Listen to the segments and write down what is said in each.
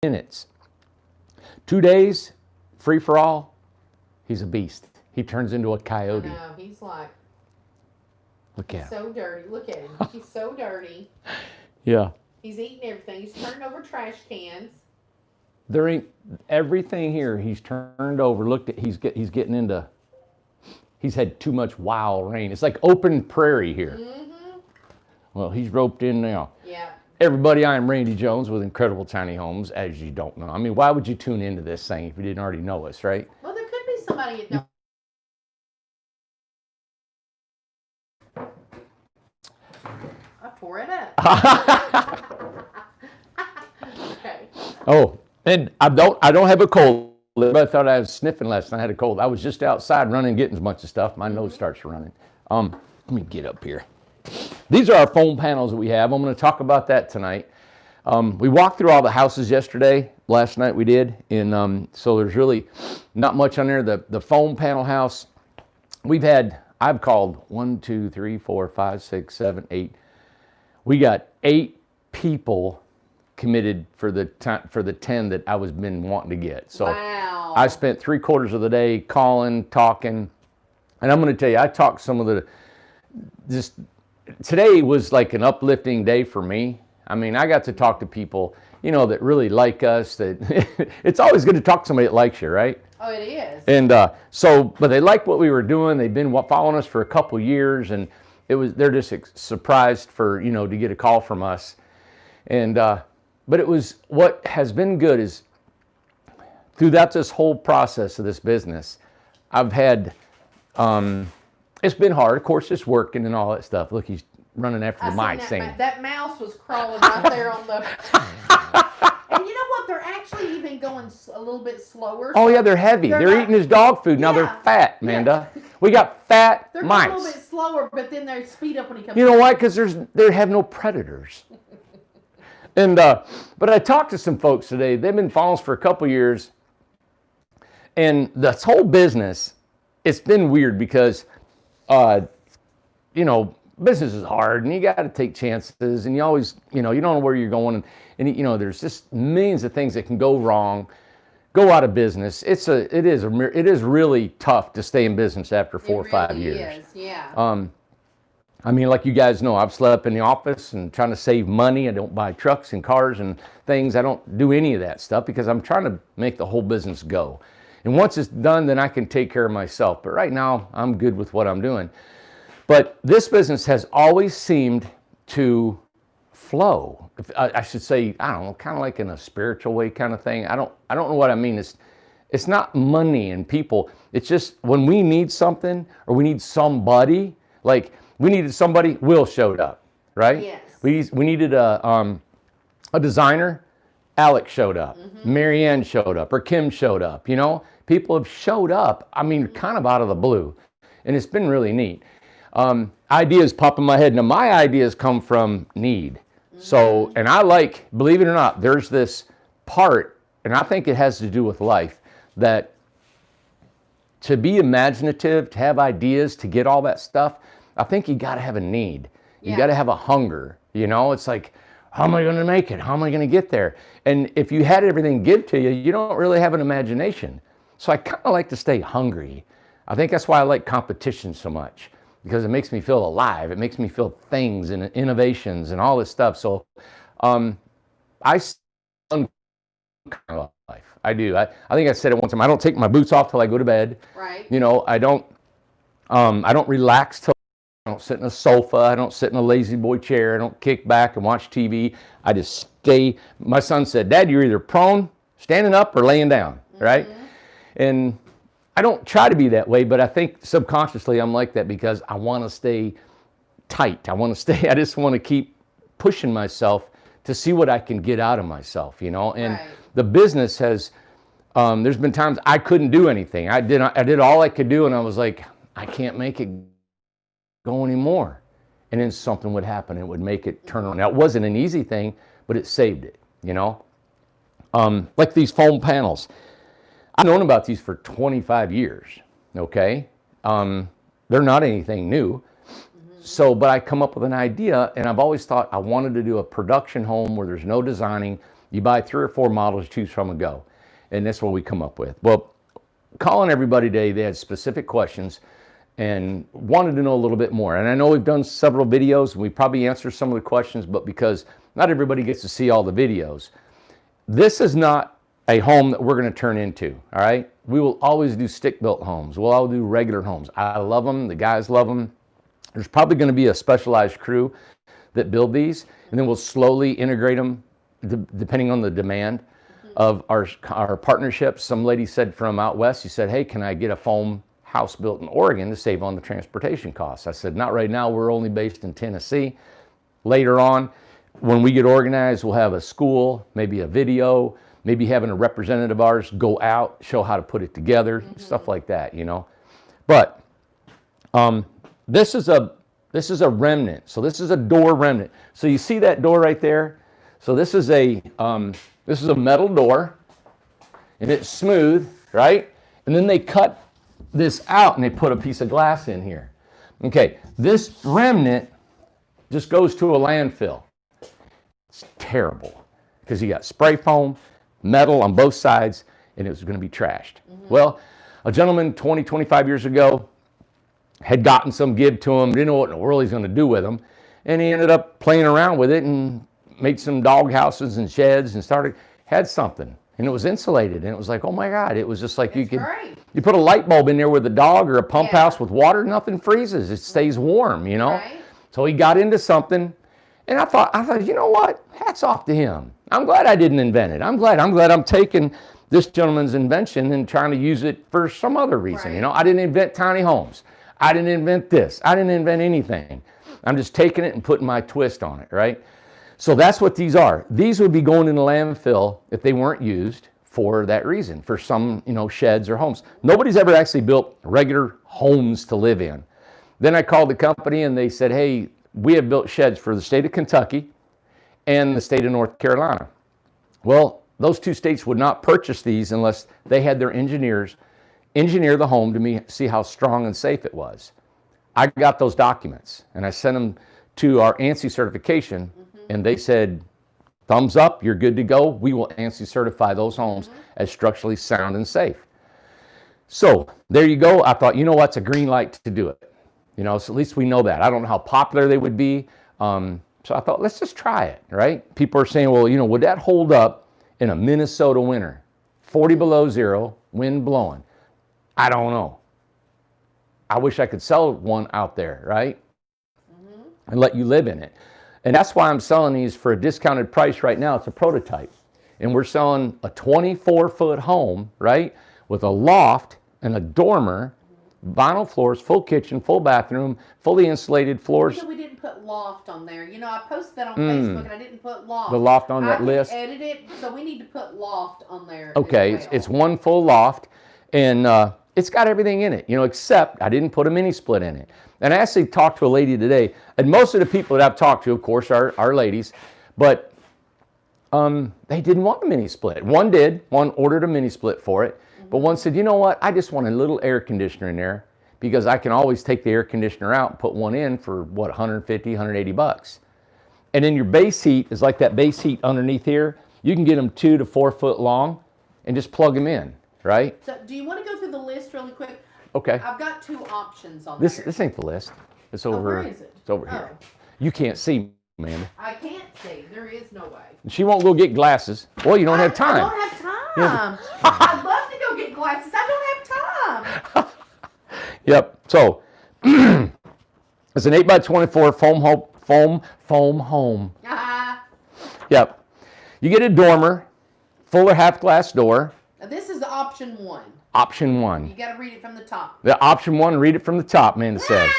minutes. 2 days, free for all, he's a beast. He turns into a I coyote. know. He's like, Look he's at him. so dirty. Look at him. He's so dirty. Yeah. He's eating everything. He's turning over trash cans. There ain't everything here he's turned over. Looked at he's getting into he's had too much wild rain. It's like open prairie here. Mm-hmm. Well, he's roped in now. Yeah. Everybody, I am Randy Jones with Incredible Tiny Homes, as you don't know. I mean, why would you tune into this thing if you didn't already know us, right? Well, there could be somebody that don't. I pour it up. Okay. Oh, and I don't have a cold. Everybody thought I was sniffing last night. I had a cold. I was just outside running, getting a bunch of stuff. My nose starts running. Let me get up here. These are our foam panels that we have. I'm going to talk about that tonight. We walked through all the houses yesterday. Last night we did, and so there's really not much on there. The foam panel house, I've called 1, 2, 3, 4, 5, 6, 7, 8. We got 8 people committed for the 10 that I was been wanting to get. So wow. I spent 3/4 of the day calling, talking, and I'm going to tell you, I talked some of just today was like an uplifting day for me. I mean, I got to talk to people, that really like us. That it's always good to talk to somebody that likes you, right? Oh, it is. And but they liked what we were doing. They've been following us for a couple years, and they're just surprised for to get a call from us. And but it was what has been good is throughout this whole process of this business, I've had it's been hard, of course, just working and all that stuff. Look, he's running after the mic saying that mouse was crawling right there on the. And you know what? They're actually even going a little bit slower. Oh yeah, they're heavy. They're eating his dog food. Now they're fat, Amanda. Yeah. We got fat they're mice. They're going a little bit slower, but then they speed up when he comes. You know why? Because they have no predators. And but I talked to some folks today. They've been following us for a couple years, and this whole business, it's been weird because, business is hard, and you got to take chances, and you always, you don't know where you're going, and there's just millions of things that can go wrong, go out of business. It is really tough to stay in business after 4 or 5 years. It really is, yeah. I mean, like you guys know, I've slept in the office and trying to save money. I don't buy trucks and cars and things. I don't do any of that stuff because I'm trying to make the whole business go. And once it's done, then I can take care of myself. But right now, I'm good with what I'm doing. But this business has always seemed to flow. I should say, I don't know, kind of like in a spiritual way kind of thing. I don't know what I mean. It's not money and people. It's just when we need something or we need somebody, like we needed somebody, Will showed up, right? Yes. We needed a designer, Alex showed up. Mm-hmm. Marianne showed up, or Kim showed up. People have showed up. I mean, kind of out of the blue, and it's been really neat. Ideas pop in my head. Now, my ideas come from need. Mm-hmm. So, and believe it or not, there's this part, and I think it has to do with life, that to be imaginative, to have ideas, to get all that stuff, I think you got to have a need. You got to have a hunger. It's like, how am I going to make it? How am I going to get there? And if you had everything give to you, you don't really have an imagination. So I kind of like to stay hungry. I think that's why I like competition so much, because it makes me feel alive. It makes me feel things and innovations and all this stuff. So I kind of life. I do. I think I said it one time. I don't take my boots off till I go to bed. Right. I don't relax till I don't sit in a sofa. I don't sit in a lazy boy chair. I don't kick back and watch TV. I just stay. My son said, "Dad, you're either prone, standing up, or laying down." Right? And I don't try to be that way, but I think subconsciously I'm like that because I want to stay tight. I just want to keep pushing myself to see what I can get out of myself, And right. The business has, there's been times I couldn't do anything. I did all I could do, and I was like, I can't make it go anymore. And then something would happen. It would make it turn around. Now, it wasn't an easy thing, but it saved it, Like these foam panels. I've known about these for 25 years, okay? They're not anything new. So, but I come up with an idea, and I've always thought I wanted to do a production home where there's no designing. You buy 3 or 4 models to choose from and go. And that's what we come up with. Well, calling everybody today, they had specific questions and wanted to know a little bit more. And I know we've done several videos, and we probably answered some of the questions, but because not everybody gets to see all the videos, this is not a home that we're going to turn into, all right? We will always do stick-built homes. We'll always do regular homes. I love them. The guys love them. There's probably going to be a specialized crew that build these, and then we'll slowly integrate them depending on the demand of our partnerships. Some lady said from out west, she said, hey, can I get a foam house built in Oregon to save on the transportation costs? I said, not right now. We're only based in Tennessee. Later on, when we get organized, we'll have a school, maybe a video, maybe having a representative of ours go out, show how to put it together, stuff like that, you know. But this is a remnant. So this is a door remnant. So you see that door right there? So this is a metal door, and it's smooth, right? And then they cut this out and they put a piece of glass in here. Okay, this remnant just goes to a landfill. It's terrible because you got spray foam, metal on both sides, and it was going to be trashed. Well, a gentleman 20, 25 years ago had gotten some give to him, didn't know what in the world he's going to do with them, and he ended up playing around with it and made some dog houses and sheds and had something, and it was insulated, and it was like, oh my God, it was just like you put a light bulb in there with a dog or a pump house with water, nothing freezes, it stays warm, you know. Right. So he got into something, and I thought, you know what, hats off to him. I'm glad I didn't invent it. I'm glad I'm taking this gentleman's invention and trying to use it for some other reason. You know, I didn't invent tiny homes. I didn't invent this. I didn't invent anything. I'm just taking it and putting my twist on it, right? So that's what these are. These would be going in the landfill if they weren't used for that reason, for some, you know, sheds or homes. Nobody's ever actually built regular homes to live in. Then I called the company and they said, hey, we have built sheds for the state of Kentucky and the state of North Carolina. Well, those 2 states would not purchase these unless they had their engineers engineer the home to see how strong and safe it was. I got those documents and I sent them to our ANSI certification, and they said, thumbs up, you're good to go. We will ANSI certify those homes as structurally sound and safe. So there you go. I thought, you know what's a green light to do it. You know, so at least we know that. I don't know how popular they would be. So I thought, let's just try it, right? People are saying, well, you know, would that hold up in a Minnesota winter? 40 below zero, wind blowing. I don't know. I wish I could sell one out there, right? And let you live in it. And that's why I'm selling these for a discounted price right now. It's a prototype. And we're selling a 24-foot home, right? With a loft and a dormer, vinyl floors, full kitchen, full bathroom, fully insulated floors. So we didn't put loft on there. You know, I posted that on Facebook and I didn't put loft. The loft on that list? I edit it, so we need to put loft on there. Okay, it's one full loft, and it's got everything in it, you know, except I didn't put a mini split in it. And I actually talked to a lady today, and most of the people that I've talked to, of course, are ladies, but they didn't want a mini split. One did. One ordered a mini split for it, but one said, you know what, I just want a little air conditioner in there because I can always take the air conditioner out and put one in for, what, 150, 180 bucks. And then your base heat is like that base heat underneath here. You can get them 2 to 4 foot long and just plug them in, right? So do you want to go through the list really quick? Okay. I've got 2 options on this. there. This ain't the list. It's over. Where is it? It's over here. You can't see, man. I can't see. There is no way. She won't go get glasses. Well, you don't have time. I don't have time. I'd love to go get glasses. I don't have time. Yep. So it's an 8x24 foam home. Yep. You get a dormer, full or half glass door. Now this is option 1. Option 1. You got to read it from the top. The option 1, read it from the top, Amanda says.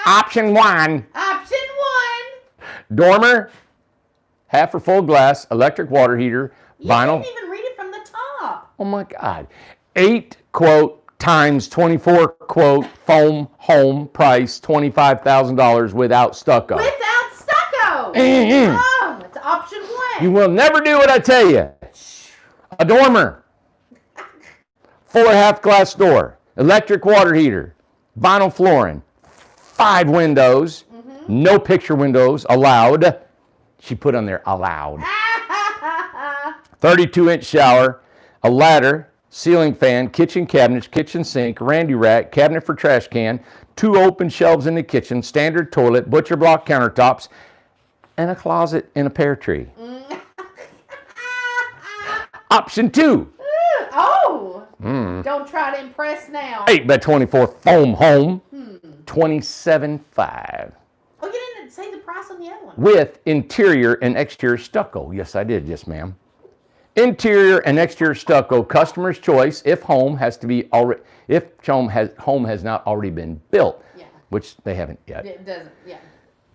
Option 1. Option 1. Dormer, half or full glass, electric water heater, vinyl. You didn't even read it from the top. Oh my God. 8 quote times 24 quote foam home price $25,000 without stucco. Without stucco. Oh, it's option 1. You will never do what I tell you. A dormer. Full or half glass door, electric water heater, vinyl flooring, 5 windows, no picture windows allowed. She put on there allowed. 32-inch shower, a ladder, ceiling fan, kitchen cabinets, kitchen sink, randy rack, cabinet for trash can, 2 open shelves in the kitchen, standard toilet, butcher block countertops, and a closet and a pear tree. Option 2. Oh! Don't try to impress now. 8x24 foam home, $27,500. Oh, you didn't say the price on the other one. With interior and exterior stucco. Yes, I did. Yes, ma'am. Interior and exterior stucco, customer's choice. If home has not already been built, which they haven't yet. It doesn't. Yeah.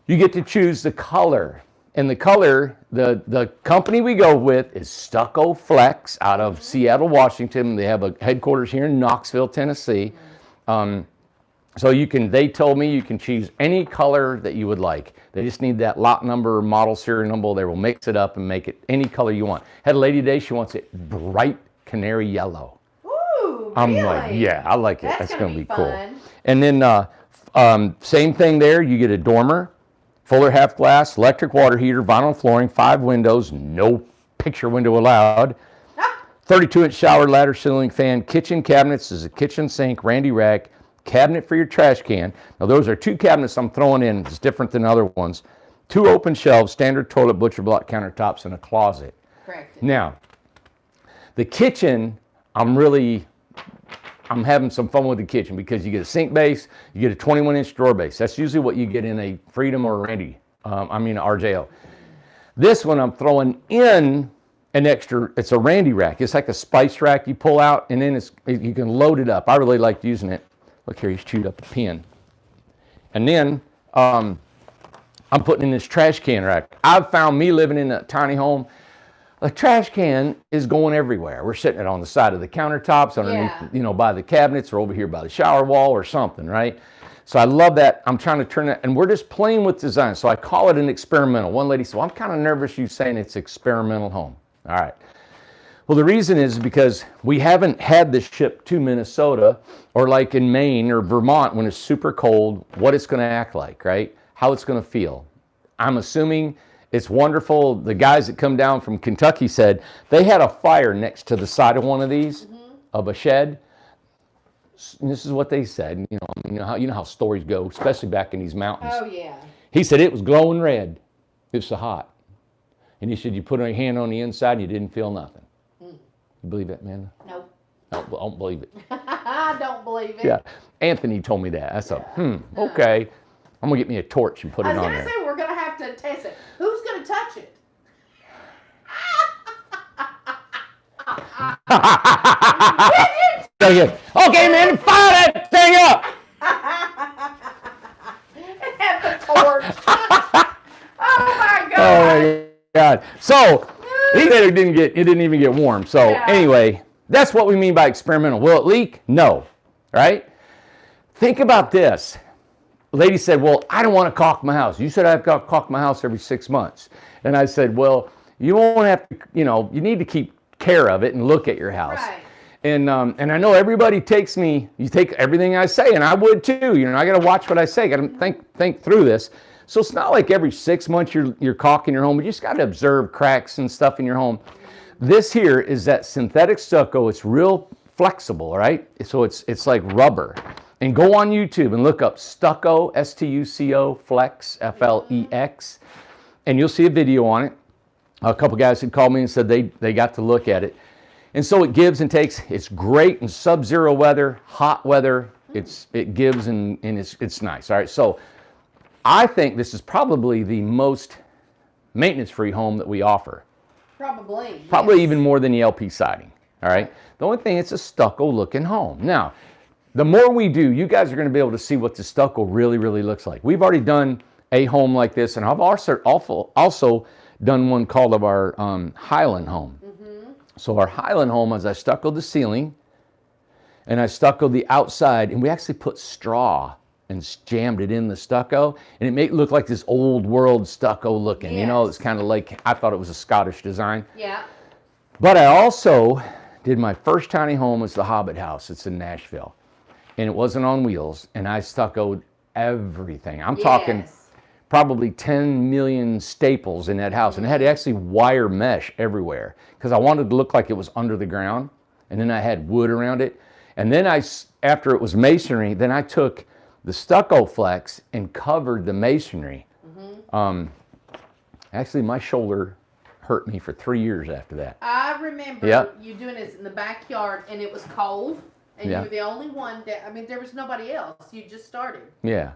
You get to choose the color. And the color, the company we go with is Stucco Flex out of Seattle, Washington. They have a headquarters here in Knoxville, Tennessee. So they told me you can choose any color that you would like. They just need that lot number, model serial number. They will mix it up and make it any color you want. Had a lady today, she wants it bright canary yellow. Ooh, I'm really? like, yeah, I like it. That's going to be cool. fun. And then same thing there. You get a dormer, Fuller half glass, electric water heater, vinyl flooring, 5 windows, no picture window allowed. 32-inch shower, ladder, ceiling fan, kitchen cabinets is a kitchen sink, randy rack, cabinet for your trash can. Now those are 2 cabinets I'm throwing in. It's different than other ones. 2 open shelves, standard toilet, butcher block countertops, and a closet. Correct. Now, the kitchen, I'm having some fun with the kitchen because you get a sink base, you get a 21-inch drawer base. That's usually what you get in a Freedom or a Randy, RJO. This one I'm throwing in an extra, it's a Randy rack. It's like a spice rack you pull out, and then you can load it up. I really like using it. Look here, he's chewed up a pin. And then I'm putting in this trash can rack. I've found me living in a tiny home, a trash can is going everywhere. We're sitting it on the side of the countertops, underneath, by the cabinets, or over here by the shower wall or something, right? So I love that. I'm trying to turn that, and we're just playing with design. So I call it an experimental. One lady said, well, I'm kind of nervous you saying it's experimental home. All right. Well, the reason is because we haven't had this shipped to Minnesota or like in Maine or Vermont when it's super cold, what it's going to act like, right? How it's going to feel. I'm assuming it's wonderful. The guys that come down from Kentucky said they had a fire next to the side of one of these, of a shed. And this is what they said. You know how stories go, especially back in these mountains. Oh yeah. He said it was glowing red. It was so hot. And he said you put your hand on the inside and you didn't feel nothing. You believe that, man? Nope. I don't believe it. I don't believe it. Yeah. Anthony told me that. I thought, okay. I'm going to get me a torch and put it on there. I was going to say, we're going to have to test it. Who's going to touch it? Okay, man, fire that thing up. And have the torch. Oh, my God. Oh, my God. So, he said it didn't even get warm. So, anyway, that's what we mean by experimental. Will it leak? No. Right? Think about this. Lady said, well, I don't want to caulk my house. You said I've got to caulk my house every 6 months. And I said, well, you won't have to, you need to keep care of it and look at your house. Right. And I know everybody you take everything I say, and I would too. I got to watch what I say. Got to think through this. So it's not like every 6 months you're caulking your home. You just got to observe cracks and stuff in your home. This here is that synthetic stucco. It's real flexible, right? So it's like rubber. And go on YouTube and look up stucco, S-T-U-C-O, flex, F-L-E-X, and you'll see a video on it. A couple guys had called me and said they got to look at it. And so it gives and takes. It's great in sub-zero weather, hot weather. It gives and it's nice. All right, so I think this is probably the most maintenance-free home that we offer. Probably. Probably yes. even more than the LP siding. All right. The only thing, it's a stucco-looking home. Now, the more we do, you guys are going to be able to see what the stucco really, really looks like. We've already done a home like this, and I've also done one called of our Highland home. So our Highland home is I stuccoed the ceiling, and I stuccoed the outside, and we actually put straw and jammed it in the stucco, and it made it look like this old world stucco looking. Yes. It's kind of like, I thought it was a Scottish design. Yeah. But I also did my first tiny home was the Hobbit House. It's in Nashville. And it wasn't on wheels, and I stuccoed everything. I'm talking probably 10 million staples in that house. And it had actually wire mesh everywhere because I wanted to look like it was under the ground. And then I had wood around it. And then after it was masonry, then I took the stucco flex and covered the masonry. Actually, my shoulder hurt me for 3 years after that. I remember you doing this in the backyard, and it was cold, and you were the only one that, I mean, there was nobody else. You just started. Yeah.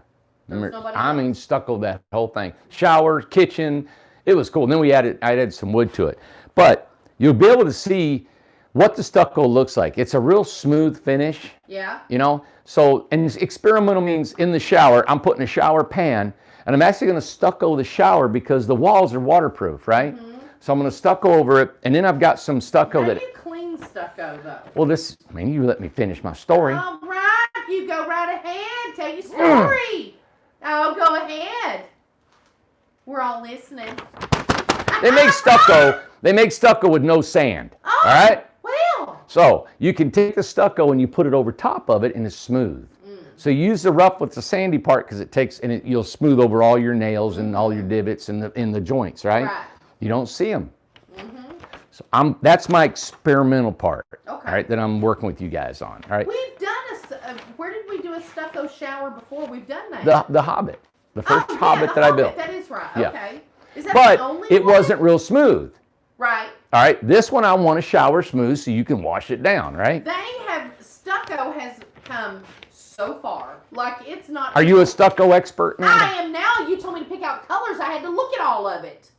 There was nobody I else. mean, stucco that whole thing. Shower, kitchen, it was cool. And then I added some wood to it. But you'll be able to see what the stucco looks like. It's a real smooth finish. Yeah. You know? So, and experimental means in the shower, I'm putting a shower pan, and I'm actually going to stucco the shower because the walls are waterproof, right? So I'm going to stucco over it, and then I've got some stucco How do you clean stucco, though? Well, you let me finish my story. All right, you go right ahead. Tell your story. Oh, go ahead. We're all listening. They make stucco with no sand. Oh, all right? Well. So you can take the stucco and you put it over top of it, and it's smooth. So you use the rough with the sandy part because you'll smooth over all your nails and all your divots in the joints, right? Right. You don't see them. So that's my experimental part. Okay. All right, that I'm working with you guys on. All right. We've done where did we do a stucco shower before? We've done that. The Hobbit, the first Hobbit that I built. That is right. Yeah. Okay. Is that But the only it one? wasn't real smooth. Right. All right, this one I want to shower smooth so you can wash it down, right? Stucco has come so far. Like, it's not. Are you a stucco expert now? I am now. You told me to pick out colors. I had to look at all of it.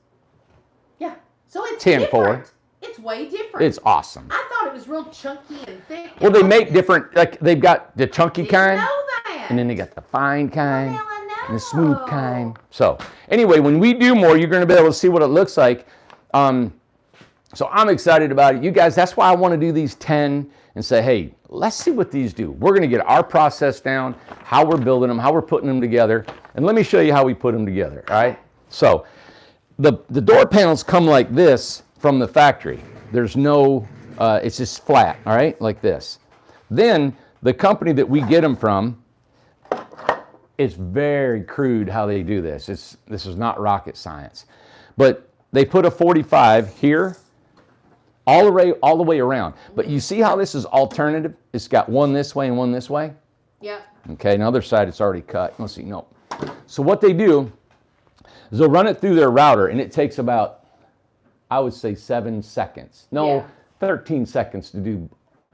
Yeah. So it's 10-4. different. It's way different. It's awesome. I thought it was real chunky and thick. Well, they make different, like they've got the chunky Didn't kind, know that. and then they got the fine kind, Well, I know. and the smooth kind. So anyway, when we do more, you're going to be able to see what it looks like. So I'm excited about it. You guys, that's why I want to do these 10 and say, hey, let's see what these do. We're going to get our process down, how we're building them, how we're putting them together. And let me show you how we put them together, all right? So the door panels come like this from the factory. There's no, it's just flat, all right, like this. Then the company that we get them from, it's very crude how they do this. This is not rocket science. But they put a 45 here, all the way around. But you see how this is alternative? It's got one this way and one this way? Yeah. Okay, and the other side it's already cut. Let's see, no. So what they do is they'll run it through their router, and it takes about, I would say 7 seconds. No, Yeah. 13 seconds to do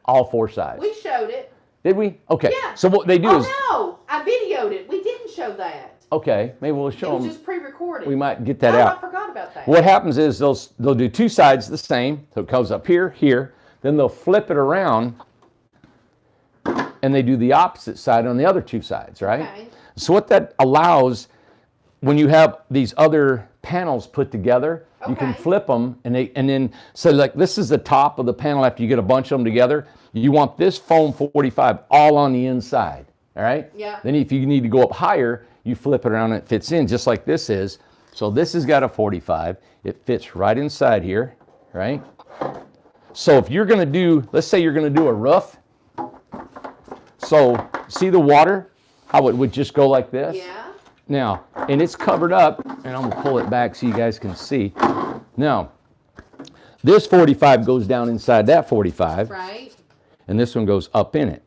all 4 sides. We showed it. Did we? Okay. Yeah. So what they do is, no, I videoed it. We didn't show that. okay, maybe we'll show It was them. just pre-recorded. We might get that Oh, out. I forgot about that. What happens is they'll do 2 sides the same, so it goes up here, then they'll flip it around, and they do the opposite side on the other 2 sides, right? Okay. So what that allows, when you have these other panels put together, you can Okay. flip them, and then so like this is the top of the panel after you get a bunch of them together. You want this foam 45 all on the inside, all right? Yeah. Then if you need to go up higher, you flip it around and it fits in just like this is. So this has got a 45. It fits right inside here, right? So if you're going to do, let's say you're going to do a roof. So see the water, how it would just go like this? Yeah. Now, and it's covered up, and I'm going to pull it back so you guys can see. Now, this 45 goes down inside that 45, Right. and this one goes up in it.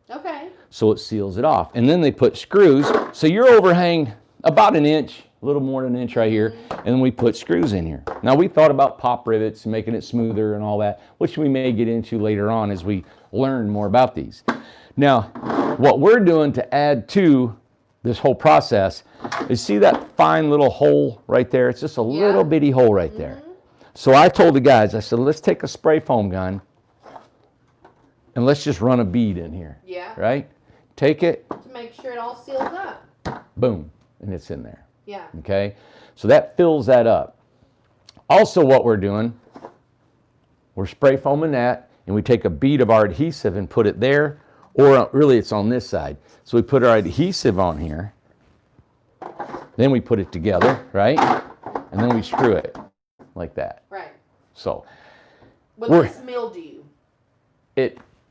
Okay. So it seals it off. And then they put screws. So your overhang about an inch, a little more than an inch right here, and then we put screws in here. Now we thought about pop rivets and making it smoother and all that, which we may get into later on as we learn more about these. Now, what we're doing to add to this whole process is see that fine little hole right there? It's just a little bitty hole right there. So I told the guys, I said, let's take a spray foam gun and let's just run a bead in here. Yeah. Right? Take it, To make sure it all seals up. boom, and it's in there. Yeah. Okay? So that fills that up. Also what we're doing, we're spray foaming that, and we take a bead of our adhesive and put it there, or really it's on this side. So we put our adhesive on here, then we put it together, right? And then we screw it like that. Right. So Will We're- this mildew?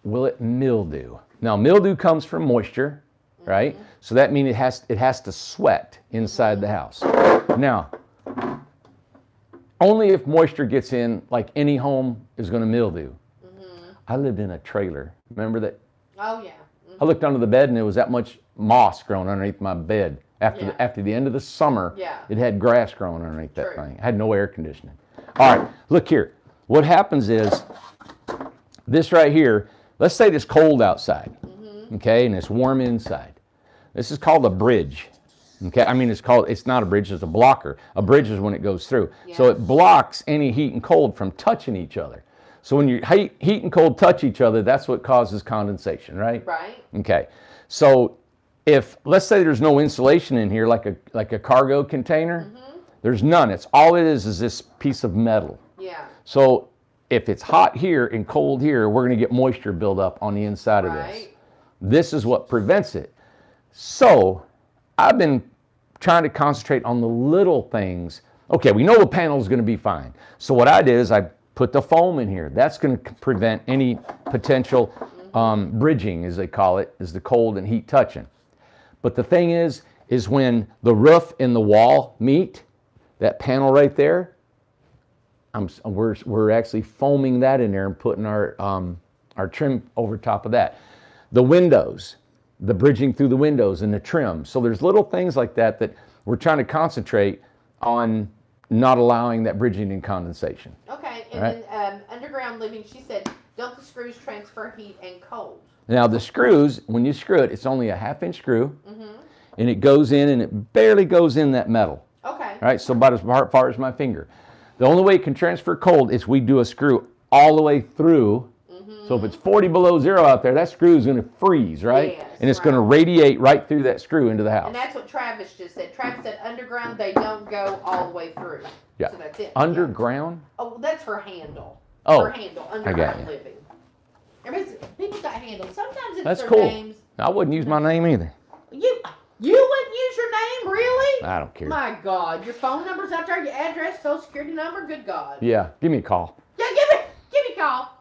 will it mildew? Now mildew comes from moisture, right? So that means it has to sweat inside the house. Now, only if moisture gets in, like any home is going to mildew. I lived in a trailer. Remember that? Oh, yeah. I looked under the bed and there was that much moss growing underneath my bed. After the end of the summer, it had grass growing underneath that thing. I had no air conditioning. All right, look here. What happens is this right here, let's say it's cold outside, okay, and it's warm inside. This is called a bridge. Okay, I mean it's not a bridge, it's a blocker. A bridge is when it goes through. Yeah. So it blocks any heat and cold from touching each other. So when heat and cold touch each other, that's what causes condensation, right? Right. Okay. So if, let's say there's no insulation in here, like a cargo container, there's none. It's all it is this piece of metal. Yeah. So if it's hot here and cold here, we're going to get moisture build up on the inside of this. This is what prevents it. So I've been trying to concentrate on the little things. Okay, we know the panel is going to be fine. So what I did is I put the foam in here. That's going to prevent any potential bridging, as they call it, is the cold and heat touching. But the thing is when the roof and the wall meet, that panel right there, we're actually foaming that in there and putting our trim over top of that. The windows, the bridging through the windows and the trim. So there's little things like that that we're trying to concentrate on, not allowing that bridging and condensation. Okay, and then underground living, she said, don't the screws transfer heat and cold? Now the screws, when you screw it, it's only a 1/2-inch screw, and it goes in and it barely goes in that metal. Okay. All right, so about as far as my finger. The only way it can transfer cold is we do a screw all the way through. So if it's 40 below zero out there, that screw is going to freeze, right? Yes, and it's going to radiate right through that screw into the house. And that's what Travis just said. Travis said underground, they don't go all the way through. Yeah. So that's it. Underground? Yeah. Oh, that's her handle. Oh. Her handle, underground living. People got handles. Sometimes it's that's their cool. names. I wouldn't use my name either. You wouldn't use your name, really? I don't care. My God. Your phone number's out there, your address, social security number, good God. Yeah, give me a call. Yeah, give me a call.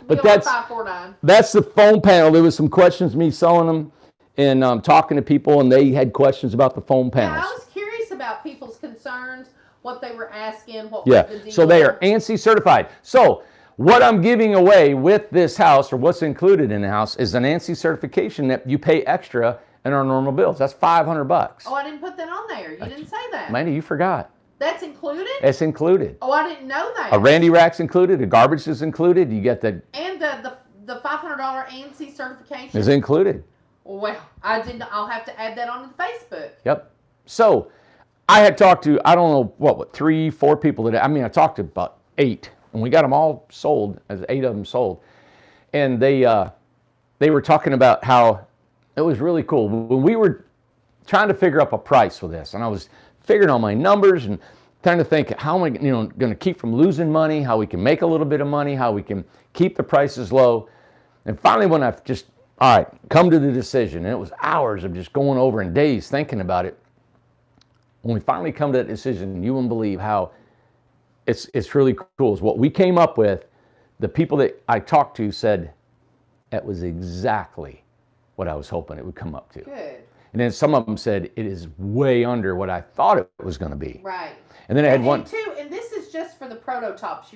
But that's the foam panel. There was some questions, me selling them and talking to people, and they had questions about the foam panels. Yeah, I was curious about people's concerns, what they were asking, what was the deal. So they are ANSI certified. So what I'm giving away with this house, or what's included in the house, is an ANSI certification that you pay extra in our normal bills. That's $500. Oh, I didn't put that on there. You didn't say that. Mandy, you forgot. That's included? It's included. Oh, I didn't know that. A Randy rack's included. A garbage is included. You get the... And the $500 ANSI certification? Is included. Well, I'll have to add that onto the Facebook. Yep. So, I had talked to, I don't know, what 3, 4 people today. I mean, I talked to about 8, and we got them all sold, as 8 of them sold. And they were talking about how it was really cool. When we were trying to figure up a price for this, and I was figuring all my numbers and trying to think how am I going to keep from losing money, how we can make a little bit of money, how we can keep the prices low. And finally, when I've just, all right, come to the decision, and it was hours of just going over and days thinking about it. When we finally come to that decision, you wouldn't believe how it's really cool. Is what we came up with. The people that I talked to said that was exactly what I was hoping it would come up to. Good. And then some of them said it is way under what I thought it was going to be. Right. And then I had one. And this is just for the prototypes.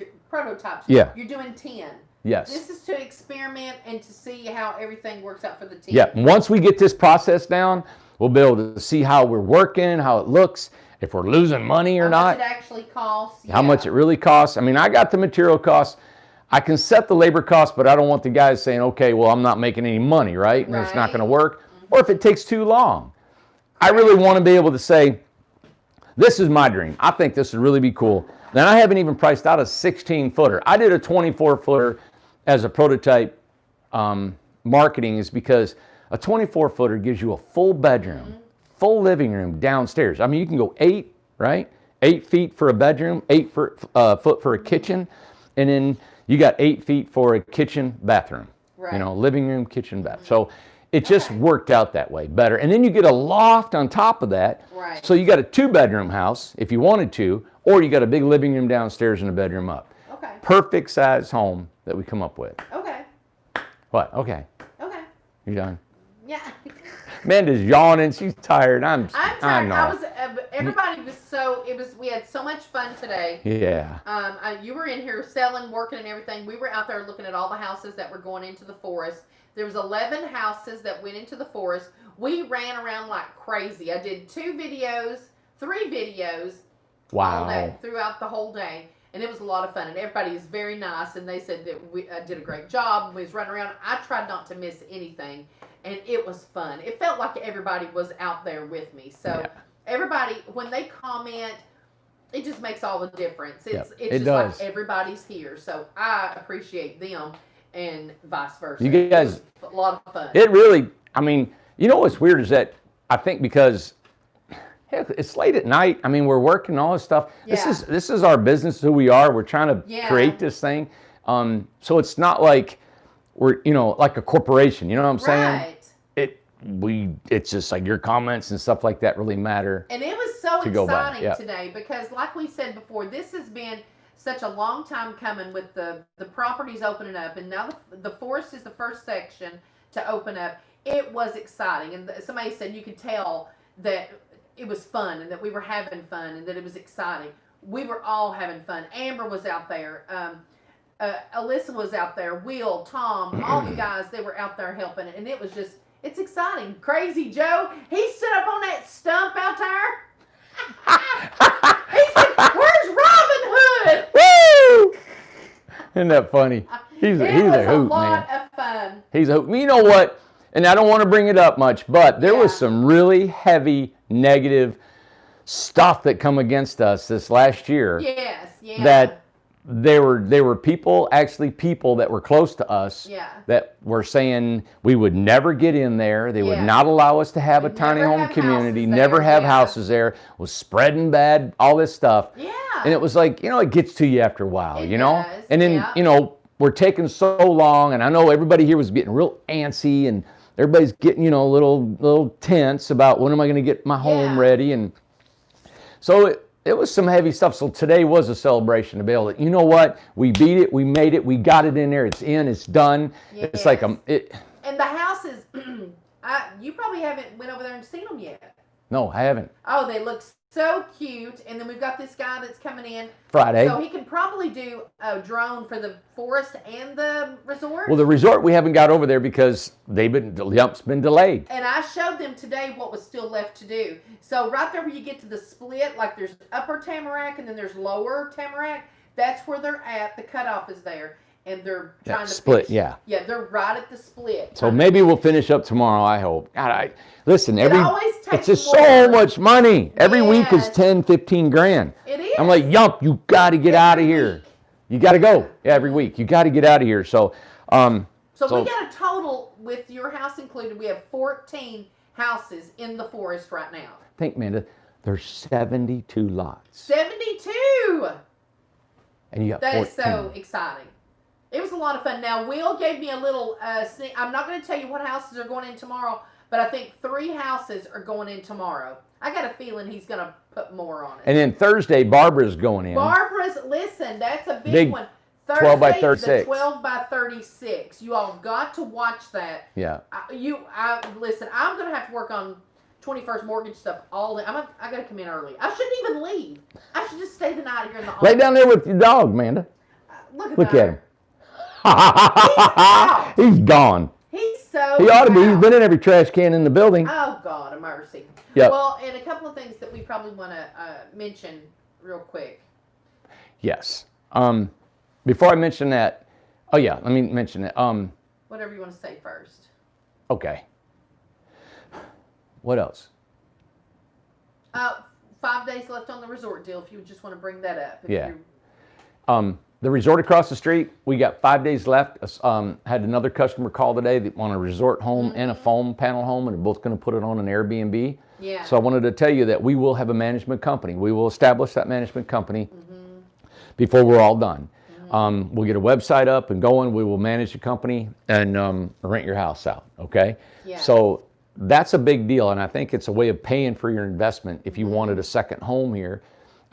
Yeah. You're doing 10. Yes. This is to experiment and to see how everything works out for the 10. Yeah. And once we get this process down, we'll be able to see how we're working, how it looks, if we're losing money or not. How much it actually costs. How much it really costs. I mean, I got the material costs. I can set the labor costs, but I don't want the guys saying, okay, well, I'm not making any money, right? And it's not going to work. Or if it takes too long. I really want to be able to say, this is my dream. I think this would really be cool. Then I haven't even priced out a 16-footer. I did a 24-footer as a prototype marketing, is because a 24-footer gives you a full bedroom, full living room downstairs. I mean, you can go 8, right? 8 feet for a bedroom, 8 foot for a kitchen, and then you got 8 feet for a kitchen, bathroom. Right. You know, living room, kitchen, bath. So it just worked out that way better. And then you get a loft on top of that. Right. So you got a 2-bedroom house if you wanted to, or you got a big living room downstairs and a bedroom up. Okay. Perfect size home that we come up with. Okay. What? Okay. Okay. You done? Yeah. Amanda's yawning. She's tired. I'm tired. I know. Everybody was so. We had so much fun today. Yeah. You were in here selling, working, and everything. We were out there looking at all the houses that were going into the forest. There was 11 houses that went into the forest. We ran around like crazy. I did 3 videos. Wow. All day, throughout the whole day. And it was a lot of fun. And everybody is very nice. And they said that we did a great job. We was running around. I tried not to miss anything. And it was fun. It felt like everybody was out there with me. So everybody, when they comment, it just makes all the difference. It's just does. like everybody's here. So I appreciate them and vice versa. You guys, it was a lot of fun. It really, I mean, you know what's weird is that I think because heck, it's late at night. I mean, we're working all this stuff. Yeah. This is our business, who we are. We're trying to create this thing. So it's not like we're, like a corporation. You know what I'm saying? Right. It's just like your comments and stuff like that really matter. And it was so exciting today because, like we said before, this has been such a long time coming with the properties opening up, and now the forest is the first section to open up. It was exciting, and somebody said you could tell that it was fun and that we were having fun and that it was exciting. We were all having fun. Amber was out there. Alyssa was out there. Will, Tom, all the guys, they were out there helping. And it was just, it's exciting. Crazy Joe, he stood up on that stump out there. He said, "Where's Robin Hood?" Woo! Isn't that funny? He's a hoot, man. It was a lot of fun. He's a hoot. You know what? And I don't want to bring it up much, but there was some really heavy negative stuff that come against us this last year. Yes, yeah. That there were people that were close to us that were saying we would never get in there. They would not allow us to have a tiny home community, never have houses there, was spreading bad, all this stuff. Yeah. And it was like, it gets to you after a while, It does, And then, we're taking so long, and I know everybody here was getting real antsy, and everybody's getting, a little tense about when am I going to get my home ready. And so it was some heavy stuff. So today was a celebration to be able to, you know what? We beat it. We made it. We got it in there. It's in. It's done. Yes. It's like And the houses, you probably haven't went over there and seen them yet. No, I haven't. Oh, they look so cute. And then we've got this guy that's coming in Friday. So he can probably do a drone for the forest and the resort. Well, the resort we haven't got over there because the jump's been delayed. And I showed them today what was still left to do. So right there where you get to the split, like there's upper Tamarack and then there's lower Tamarack, that's where they're at. The cutoff is there. And they're trying to split, finish. Yeah, they're right at the split. So maybe we'll finish up tomorrow, I hope. God, listen, it's just more. so much money. Every week is 10, 15 grand. It is. I'm like, Yump, you got to get out of here. You got to go. Yeah, every week. You got to get out of here. So we got a total, with your house included, we have 14 houses in the forest right now. Think, Amanda, there's 72 lots. 72! And you got That 14. is so exciting. It was a lot of fun. Now, Will gave me a little, I'm not going to tell you what houses are going in tomorrow, but I think 3 houses are going in tomorrow. I got a feeling he's going to put more on it. And then Thursday, Barbara's going in. Listen, that's a big one. Thursday, 12 by 36. 12 by 36. You all got to watch that. Yeah. Listen, I'm going to have to work on 21st mortgage stuff all day. I got to come in early. I shouldn't even leave. I should just stay the night here in the office. Lay down there with your dog, Amanda. Look at him. He's gone. He's so He ought to be. out. He's been in every trash can in the building. Oh, God, a mercy. Yep. Well, and a couple of things that we probably want to mention real quick. Yes. Before I mention that, let me mention it. Whatever you want to say first. Okay. What else? 5 days left on the resort deal, if you just want to bring that up. The resort across the street, we got 5 days left. Had another customer call today that want a resort home and a foam panel home, and they're both going to put it on an Airbnb. Yeah. So I wanted to tell you that we will have a management company. We will establish that management company before we're all done. We'll get a website up and going. We will manage the company and rent your house out, okay? Yeah. So that's a big deal, and I think it's a way of paying for your investment if you wanted a second home here.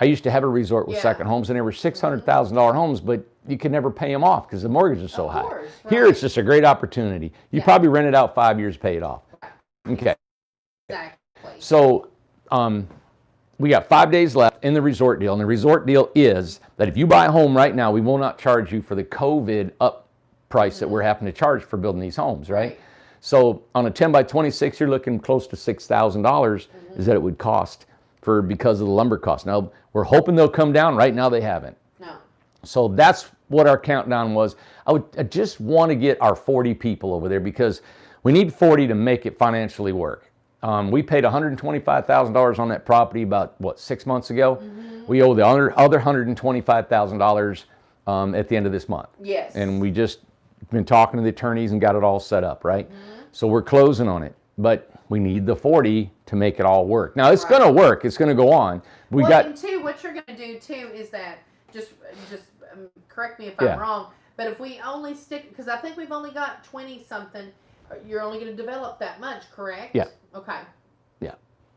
I used to have a resort with second homes, and they were $600,000 homes, but you could never pay them off because the mortgage is so high. Right. Here, it's just a great opportunity. You probably rent it out 5 years, pay it off. Okay. Exactly. So we got 5 days left in the resort deal. And the resort deal is that if you buy a home right now, we will not charge you for the COVID up price that we're having to charge for building these homes, right? So on a 10x26, you're looking close to $6,000 is that it would cost because of the lumber cost. Now, we're hoping they'll come down. Right now, they haven't. No. So that's what our countdown was. I just want to get our 40 people over there because we need 40 to make it financially work. We paid $125,000 on that property about, 6 months ago? We owe the other $125,000 at the end of this month. Yes. And we just been talking to the attorneys and got it all set up, right? So we're closing on it. But we need the 40 to make it all work. Now, it's going to work. It's going to go on. And two, what you're going to do, too, is that, just correct me if I'm wrong, but if we only stick, because I think we've only got 20-something, you're only going to develop that much, correct? Yeah. Okay. Yeah.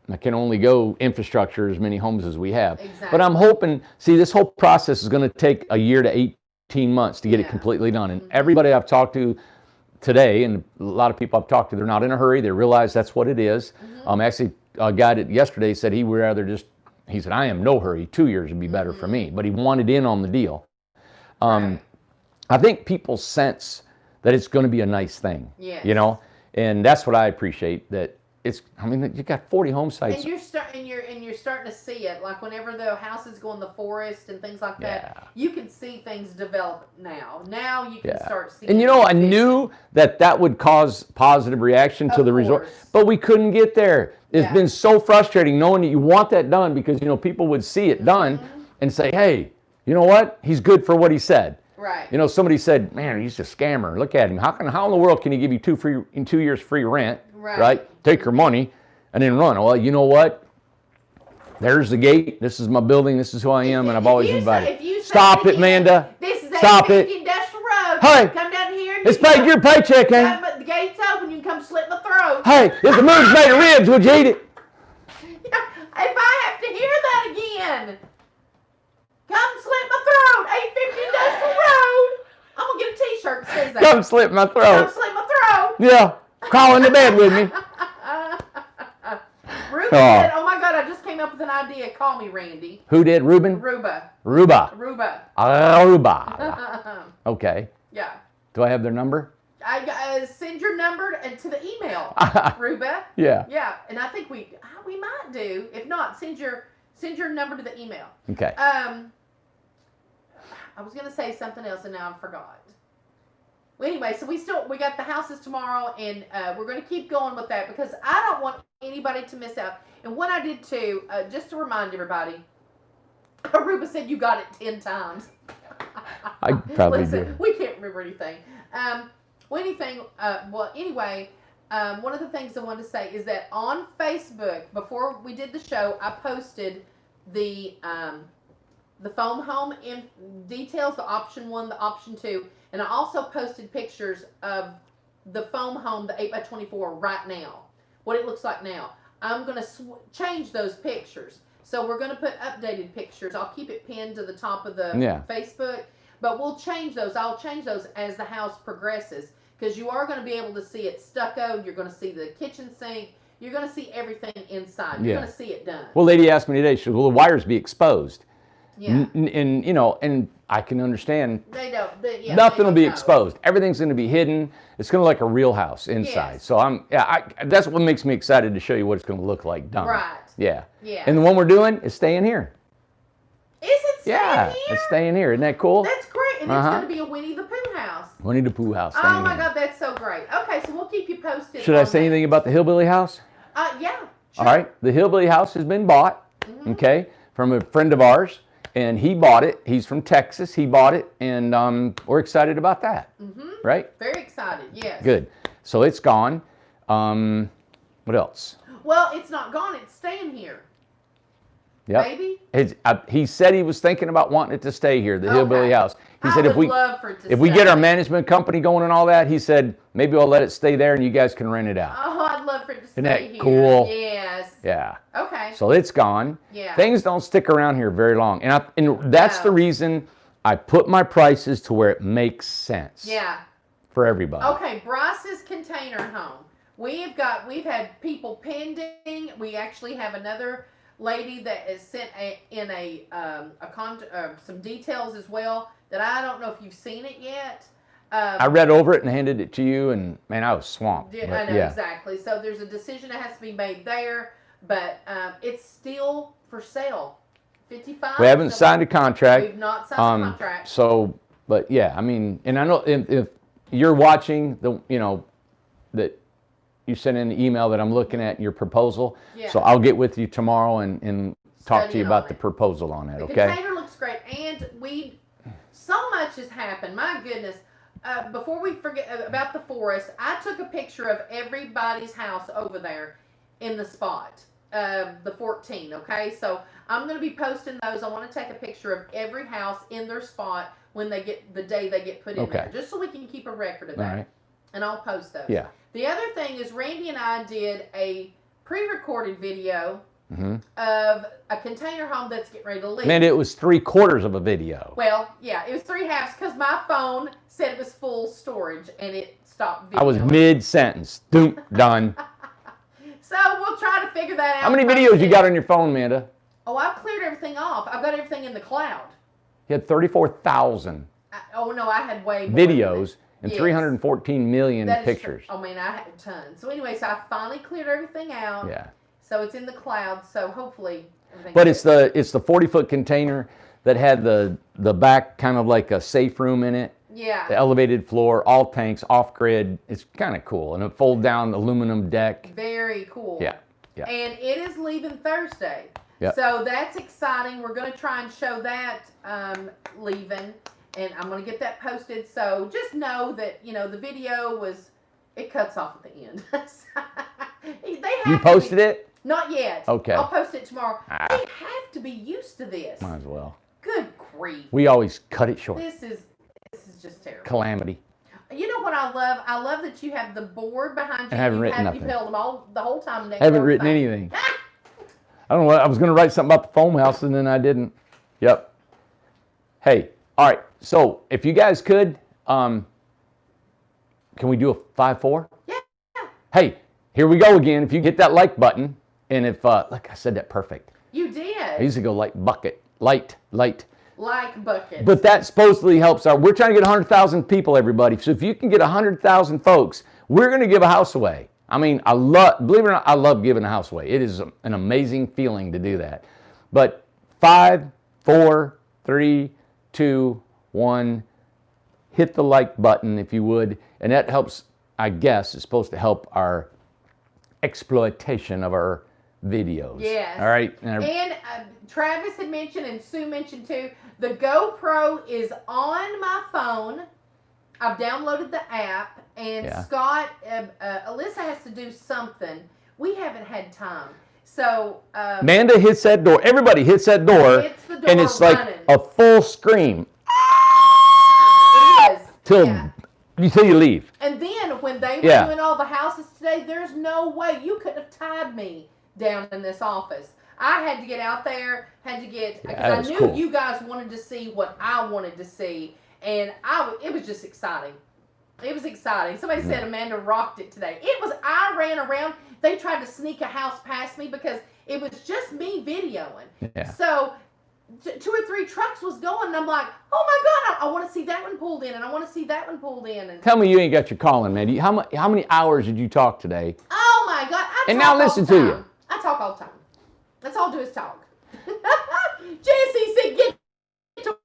I can only go infrastructure as many homes as we have. Exactly. But I'm hoping, this whole process is going to take a year to 18 months to get it completely done. And everybody I've talked to today, and a lot of people I've talked to, they're not in a hurry. They realize that's what it is. Actually, a guy that yesterday said he would rather he said, I am no hurry. 2 years would be better for me. But he wanted in on the deal. I think people sense that it's going to be a nice thing. Yes. You know? And that's what I appreciate, that you got 40 home sites. And you're starting to see it. Like whenever the houses go in the forest and things like that, you can see things develop now. Now you can start seeing. And I knew that would cause positive reaction to the resort, but we couldn't get there. It's been so frustrating knowing that you want that done because people would see it done and say, hey, you know what? He's good for what he said. Right. Somebody said, man, he's a scammer. Look at him. How in the world can he give you 2 years free rent? Right. Take your money and then run. Well, you know what? There's the gate. This is my building. This is who I am, and I've always invited. Stop it, Amanda. This is Stop it. Industrial Road. Hey, come down here. It's paid your paycheck, ain't it? The gate's open. You can come slit my throat. Hey, if the moon's made of ribs, would you eat it? If I have to hear that again, come slit my throat. 850 Industrial Road. I'm gonna get a T-shirt that says that. Come slit my throat. Come slit my throat. Yeah. Crawl into bed with me. Ruben said, oh my God, I just came up with an idea. Call me Randy. Who did? Ruben? Ruba. Okay. Yeah. Do I have their number? I send your number to the email, Ruba. Yeah. Yeah, and I think we might do. If not, send your number to the email. Okay. I was gonna say something else and now I forgot. Well, anyway, so we got the houses tomorrow, and we're going to keep going with that because I don't want anybody to miss out. And what I did too, just to remind everybody, Aruba said you got it 10 times. I probably did. We can't remember anything. Anyway, one of the things I wanted to say is that on Facebook, before we did the show, I posted the foam home in details, the option 1, the option 2. And I also posted pictures of the foam home, the 8x24 right now, what it looks like now. I'm going to change those pictures. So we're going to put updated pictures. I'll keep it pinned to the top of the Facebook, but we'll change those. I'll change those as the house progresses because you are going to be able to see it stuccoed. You're going to see the kitchen sink. You're going to see everything inside. You're going to see it done. Well, lady asked me today, she said, will the wires be exposed? Yeah. And I can understand. They don't. Nothing will be exposed. Everything's going to be hidden. It's going to look like a real house inside. Yes. So that's what makes me excited to show you what it's going to look like done. Right. Yeah. Yeah. And the one we're doing is staying here. Is it staying here? Yeah, it's staying here. Isn't that cool? That's great. And it's going to be a Winnie the Pooh house. Winnie the Pooh house. Oh my God, that's so great. Okay, so we'll keep you posted. Should I say anything about the hillbilly house? Yeah. Sure. All right. The hillbilly house has been bought, okay, from a friend of ours. And he bought it. He's from Texas. He bought it, and we're excited about that. Right? Very excited. Yes. Good. So it's gone. What else? Well, it's not gone. It's staying here. Yep. Maybe. He said he was thinking about wanting it to stay here, the hillbilly house. He said if we get our management company going and all that, he said maybe we'll let it stay there and you guys can rent it out. Oh, I'd love for it to stay here. Isn't that cool? Yes. Yeah. Okay. So it's gone. Yeah. Things don't stick around here very long, and that's the reason I put my prices to where it makes sense. Yeah. For everybody. Okay, Bryce's container home. we've had people pending. We actually have another lady that has sent some details as well that I don't know if you've seen it yet. I read over it and handed it to you, and man, I was swamped. I know, exactly. So there's a decision that has to be made there, but it's still for sale. 55. We haven't signed a contract. We've not signed a contract. So, but yeah, I mean, and I know if you're watching that you sent in an email that I'm looking at your proposal. Yeah. So I'll get with you tomorrow and talk to you about the proposal on it. The okay. container looks great, and so much has happened. My goodness. Before we forget about the forest, I took a picture of everybody's house over there in the spot, the 14, okay? So I'm going to be posting those. I want to take a picture of every house in their spot when the day they get put in there, just so we can keep a record of that. All right. And I'll post those. Yeah. The other thing is Randy and I did a pre-recorded video of a container home that's getting ready to leave. Man, it was 3/4 of a video. Well, yeah, it was 3/2 because my phone said it was full storage and it stopped videoing. I was mid-sentence. Doom, done. So we'll try to figure that out. How many videos you got on your phone, Amanda? Oh, I've cleared everything off. I've got everything in the cloud. You had 34,000 Oh, no, I had way more videos and 314 million pictures. Oh, man, I had tons. So anyway, so I finally cleared everything out. Yeah. So it's in the cloud, so hopefully everything. But it's the 40-foot container that had the back kind of like a safe room in it. Yeah. The elevated floor, all tanks, off grid. It's kind of cool, and a fold down aluminum deck. Very cool. Yeah. Yeah. And it is leaving Thursday. Yep. So that's exciting. We're going to try and show that leaving, and I'm going to get that posted. So just know that the video it cuts off at the end. You posted it? Not yet. Okay. I'll post it tomorrow. They have to be used to this. Might as well. Good grief. We always cut it short. This is just terrible. Calamity. You know what I love? I love that you have the board behind you. I haven't written nothing. You've held them all the whole time. I haven't written anything. I don't know. I was going to write something about the foam house, and then I didn't. Yep. Hey, all right. So if you guys could, can we do a 5-4? Yeah. Hey, here we go again. If you hit that like button, and if, look, I said that perfect. You did. I used to go like bucket, light. Like bucket. But that supposedly helps we're trying to get 100,000 people, everybody. So if you can get 100,000 folks, we're going to give a house away. I mean, believe it or not, I love giving a house away. It is an amazing feeling to do that. But 5, 4, 3, 2, 1, hit the like button if you would. And that helps, I guess, it's supposed to help our exploitation of our videos. Yes. All right. And Travis had mentioned, and Sue mentioned too, the GoPro is on my phone. I've downloaded the app, and Scott, Alyssa has to do something. We haven't had time. So Amanda hits that door. Everybody hits that door. Hits the door and it's running. Like a full scream. It is. Till you leave. And then when they were doing all the houses today, there's no way you could have tied me down in this office. I had to get out there, because I knew you guys wanted to see what I wanted to see, and it was just exciting. It was exciting. Somebody said Amanda rocked it today. I ran around. They tried to sneak a house past me because it was just me videoing. Yeah. So 2 or 3 trucks was going, and I'm like, oh my God, I want to see that one pulled in, and I want to see that one pulled in. And tell me you ain't got your calling, man. How many hours did you talk today? Oh my God. And now listen to you. I talk all the time. That's all I do is talk. Jesse said, get to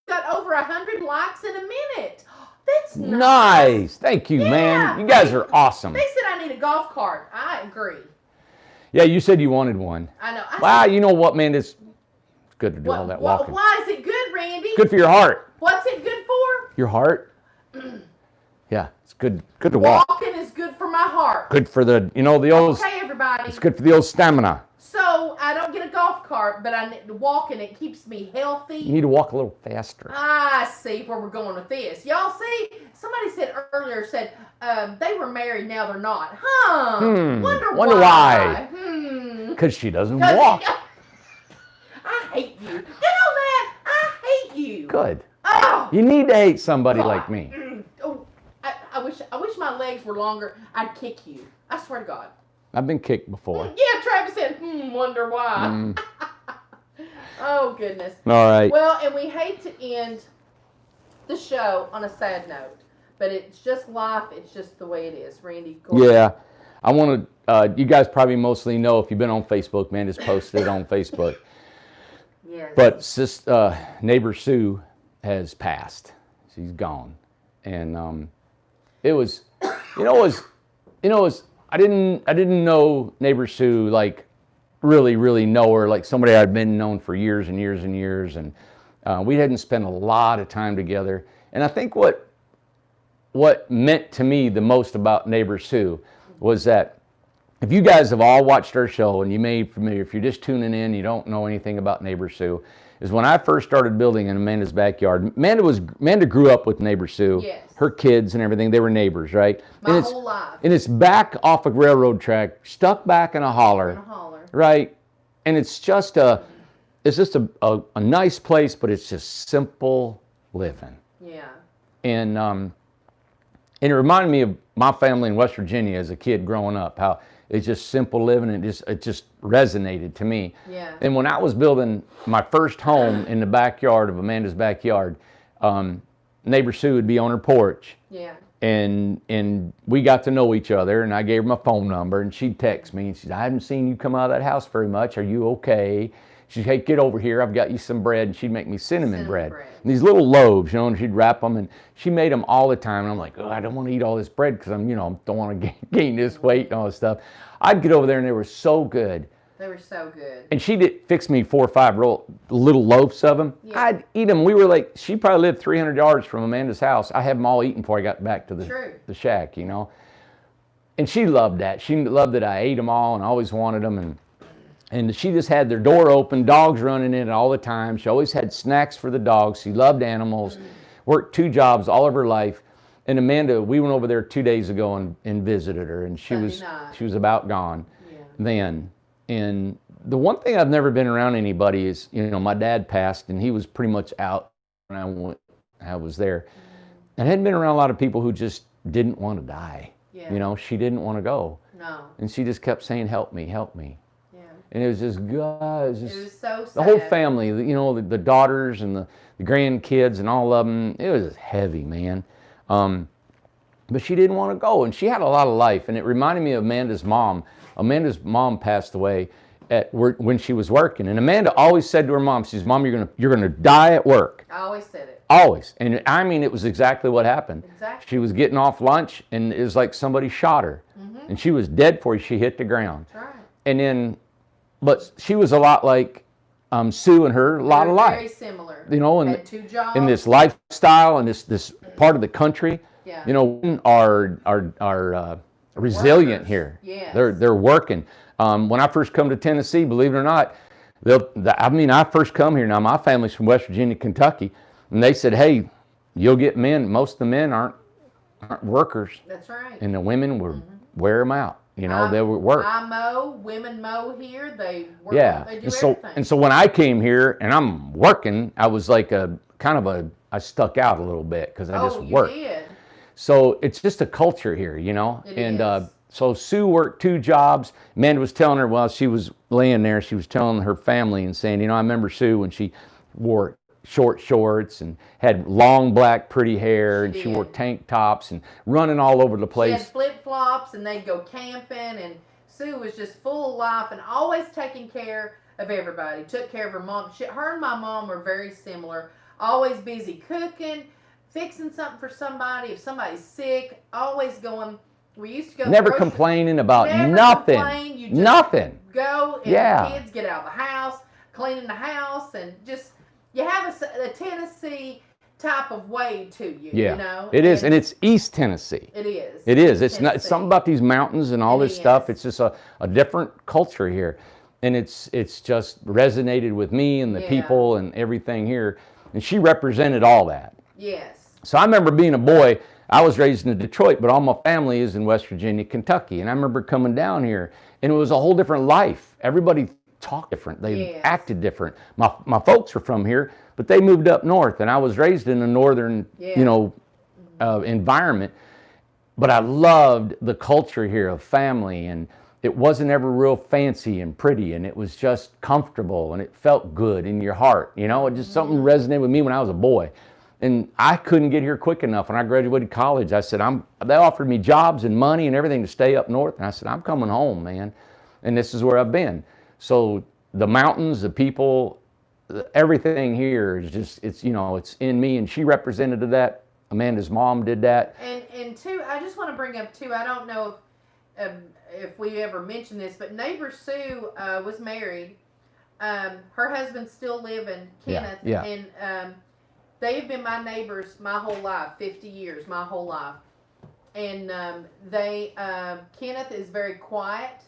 got over 100 likes in a minute. That's nice. Thank you, man. You guys are awesome. They said I need a golf cart. I agree. Yeah, you said you wanted one. I know. Wow, you know what, man? It's good to do all that walking. Why is it good, Randy? Good for your heart. What's it good for? Your heart? Yeah, it's good to walk. Walking is good for my heart. Good for the old... Okay, everybody. It's good for the old stamina. So, I don't get a golf cart, but walking, it keeps me healthy. You need to walk a little faster. I see where we're going with this. Y'all see? Somebody said earlier, they were married, now they're not. Huh. Wonder why. Because she doesn't walk. hate you. Get on that. I hate you. Good. Oh, You need to hate somebody God. like me. Oh, I wish my legs were longer. I'd kick you. I swear to God. I've been kicked before. Yeah, Travis said, wonder why. Oh, goodness. All right. Well, and we hate to end the show on a sad note, but it's just life. It's just the way it is. Randy, go ahead. Yeah. I want to, you guys probably mostly know if you've been on Facebook, man, just posted it on Facebook. Yes. But neighbor Sue has passed. She's gone. And it was, I didn't know neighbor Sue, like, really know her, like somebody I'd been known for years and years and years. And we hadn't spent a lot of time together. And I think what meant to me the most about neighbor Sue was that if you guys have all watched our show, and you may be familiar, if you're just tuning in, you don't know anything about neighbor Sue, is when I first started building in Amanda's backyard. Amanda grew up with neighbor Sue. Yes. Her kids and everything, they were neighbors, right? My whole life. And it's back off a railroad track, stuck back in a holler. Right? And it's just a nice place, but it's just simple living. Yeah. And it reminded me of my family in West Virginia as a kid growing up, how it's just simple living, and it just resonated to me. Yeah. And when I was building my first home in the backyard of Amanda's backyard, neighbor Sue would be on her porch. Yeah. And we got to know each other, and I gave her my phone number, and she'd text me, and she said, I haven't seen you come out of that house very much. Are you okay? She'd, hey, get over here. I've got you some bread. And she'd make me cinnamon bread. And these little loaves, and she'd wrap them, and she made them all the time. And I'm like, oh, I don't want to eat all this bread because don't want to gain this weight and all this stuff. I'd get over there, and they were so good. They were so good. And she did fix me 4 or 5 little loaves of them. Yeah. I'd eat them. We were like, she probably lived 300 yards from Amanda's house. I had them all eaten before I got back to the shack, And she loved that. She loved that I ate them all and always wanted them. And she just had their door open, dogs running in it all the time. She always had snacks for the dogs. She loved animals, worked 2 jobs all of her life. And Amanda, we went over there 2 days ago and visited her, and she was about gone then. And the one thing I've never been around anybody is, my dad passed, and he was pretty much out when I was there. And I hadn't been around a lot of people who just didn't want to die. Yeah. She didn't want to go. No. And she just kept saying, help me, help me. Yeah. And it was just, God, it was so sad. The whole family, the daughters and the grandkids and all of them, it was heavy, man. But she didn't want to go, and she had a lot of life. And it reminded me of Amanda's mom. Amanda's mom passed away when she was working, and Amanda always said to her mom, she says, Mom, you're gonna die at work. I always said it. Always. And I mean, it was exactly what happened. Exactly. She was getting off lunch, and it was like somebody shot her. Mm-hmm. And she was dead before she hit the ground. That's right. And then, but she was a lot like Sue and her, a lot alike. Very similar. And 2 jobs. In this lifestyle and this part of the country, are resilient workers here. Yes. They're working. When I first come to Tennessee, believe it or not, I first come here. Now, my family's from West Virginia, Kentucky, and they said, hey, you'll get men. Most of the men aren't workers. That's right. And the women would wear them out. They would work. I mow, women mow here. They work. Yeah. They do everything. And so when I came here and I'm working, I was like I stuck out a little bit because I just worked. You did. So it's just a culture here, It is. So Sue worked 2 jobs. Amanda was telling her while she was laying there, she was telling her family and saying, I remember Sue when she wore short shorts and had long black pretty hair, and she wore tank tops and running all over the place. She had flip-flops, and they'd go camping, and Sue was just full of life and always taking care of everybody. Took care of her mom. Her and my mom were very similar. Always busy cooking, fixing something for somebody. If somebody's sick, always going. We used to go. Never complaining about nothing. You just nothing. Go and the kids get out of the house, cleaning the house, and just you have a Tennessee type of way to you. Yeah, it is, and it's East Tennessee. It is. It is. It's not. It's something about these mountains and all this stuff. It's just a different culture here, and it's just resonated with me and the people and everything here. And she represented all that. Yes. So I remember being a boy. I was raised in Detroit, but all my family is in West Virginia, Kentucky. And I remember coming down here, and it was a whole different life. Everybody talked different. They acted different. My folks are from here, but they moved up north, and I was raised in a northern, you know, environment. But I loved the culture here of family, and it wasn't ever real fancy and pretty, and it was just comfortable, and it felt good in your heart. You know, it just something resonated with me when I was a boy. And I couldn't get here quick enough. When I graduated college, I said, they offered me jobs and money and everything to stay up north. And I said, I'm coming home, man. And this is where I've been. So the mountains, the people, everything here is just, it's, you know, it's in me. And she represented that. Amanda's mom did that. And two, I just want to bring up too, I don't know if we ever mentioned this, but neighbor Sue was married. Her husband's still living, Kenneth. Yeah. And they've been my neighbors my whole life, 50 years, my whole life. And Kenneth is very quiet.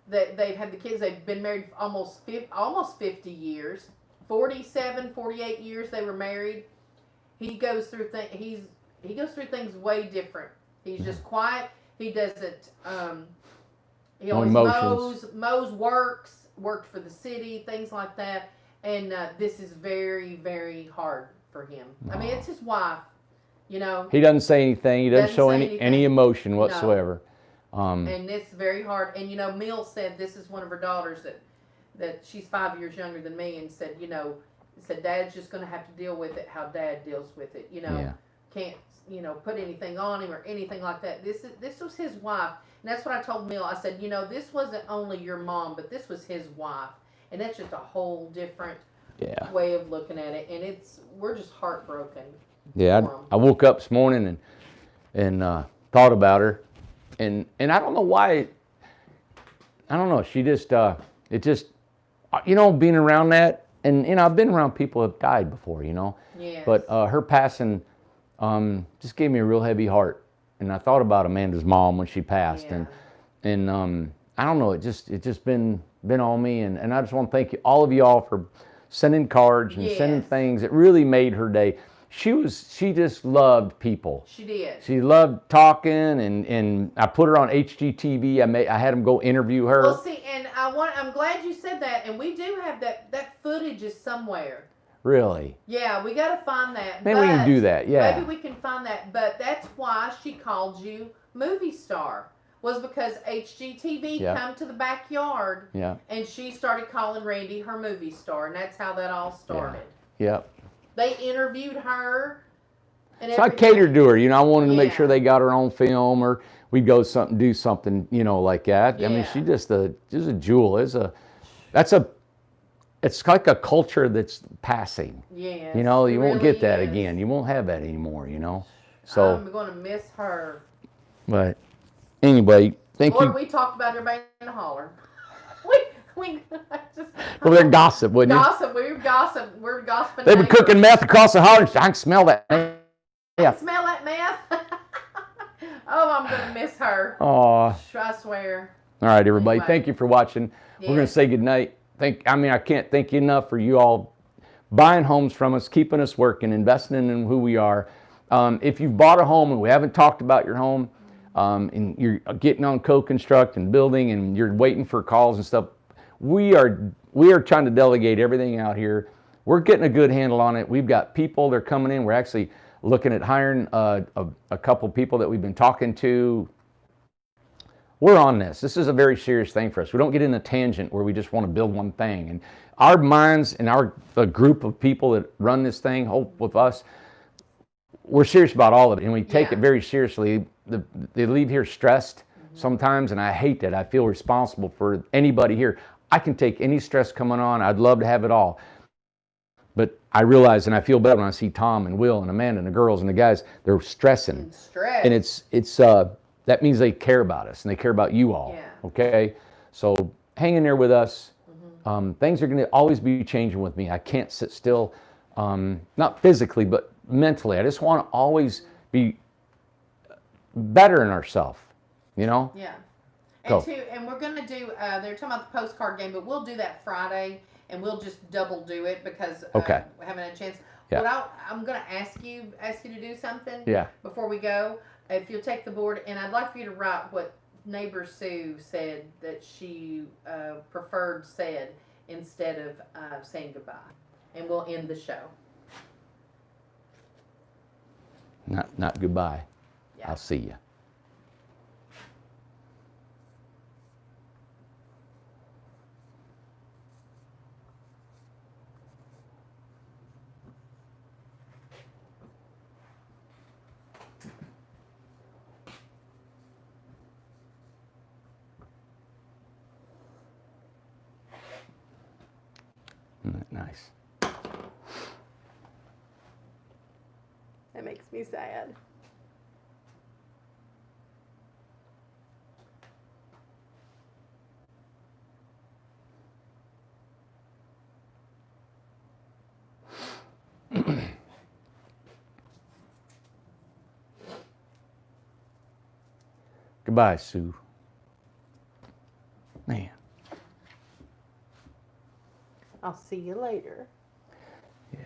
They've had the kids, they've been married almost 50 years. 47, 48 years they were married. He goes through things way different. He's just quiet. He doesn't, he always mows, worked for the city, things like that. And this is very, very hard for him. I mean, it's his wife, you know. He doesn't say anything. He doesn't show any emotion whatsoever. No. And it's very hard. And, you know, Mill said, this is one of her daughters that she's 5 years younger than me, and said, you know, Dad's just going to have to deal with it how Dad deals with it. You know, can't, you know, put anything on him or anything like that. This was his wife. And that's what I told Mill. I said, you know, this wasn't only your mom, but this was his wife. And that's just a whole different way of looking at it. And we're just heartbroken. Yeah, I woke up this morning and thought about her. And I don't know why. I don't know. She just, it just, you know, being around that. And, you know, I've been around people who have died before, you know. Yes. But her passing just gave me a real heavy heart. And I thought about Amanda's mom when she passed. Yeah. And I don't know, it just been on me. And I just want to thank you, all of y'all, for sending cards and sending things. It really made her day. She just loved people. She did. She loved talking, and I put her on HGTV. I had them go interview her. Well, see, and I'm glad you said that. And we do have that footage is somewhere. Really? Yeah, we got to find that. Maybe we can do that. Yeah. Maybe we can find that. But that's why she called you movie star. Was because HGTV come to the backyard. Yeah. And she started calling Randy her movie star, and that's how that all started. Yeah. They interviewed her. And so I catered to her, you know. I wanted to make sure they got her own film, or we'd go do something, you know, like that. I mean, she's just a jewel. It's like a culture that's passing. Yes, you know, you won't get that is. again. You won't have that anymore, you know. So I'm going to miss her. But anyway, thank you. Lord, we talked about everybody in the holler. We just, well, they're gossip, wouldn't you? Gossip. We're gossiping. They were cooking meth across the holler. I can smell that. Yeah. Smell that meth? Oh, I'm going to miss her. Oh. I swear. All right, everybody. Anyway. Thank you for watching. We're going to say goodnight. I can't thank you enough for you all buying homes from us, keeping us working, investing in who we are. If you've bought a home and we haven't talked about your home, and you're getting on co-construct and building and you're waiting for calls and stuff, we are trying to delegate everything out here. We're getting a good handle on it. We've got people that are coming in. We're actually looking at hiring a couple people that we've been talking to. We're on this. This is a very serious thing for us. We don't get in a tangent where we just want to build one thing. And our minds and a group of people that run this thing, Hope with us, we're serious about all of it, and we take it very seriously. They leave here stressed sometimes, and I hate that. I feel responsible for anybody here. I can take any stress coming on. I'd love to have it all. But I realize, and I feel better when I see Tom and Will and Amanda and the girls and the guys, they're stressing. And it's that means they care about us, and they care about you all. Yeah. Okay? So hang in there with us. Things are going to always be changing with me. I can't sit still, not physically, but mentally. I just want to always be better in ourselves, you know? Yeah. And we're going to do, they're talking about the postcard game, but we'll do that Friday, and we'll just double do it because we haven't had a chance. Yeah. But I'm going to ask you to do something before we go. If you'll take the board, and I'd like for you to write what neighbor Sue said that she preferred said instead of saying goodbye. And we'll end the show. Not goodbye. Yeah. I'll see you. Isn't that nice? That makes me sad. Goodbye, Sue. Man. I'll see you later. Yeah.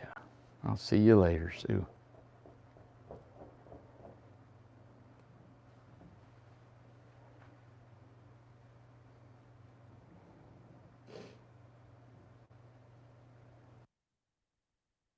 I'll see you later, Sue.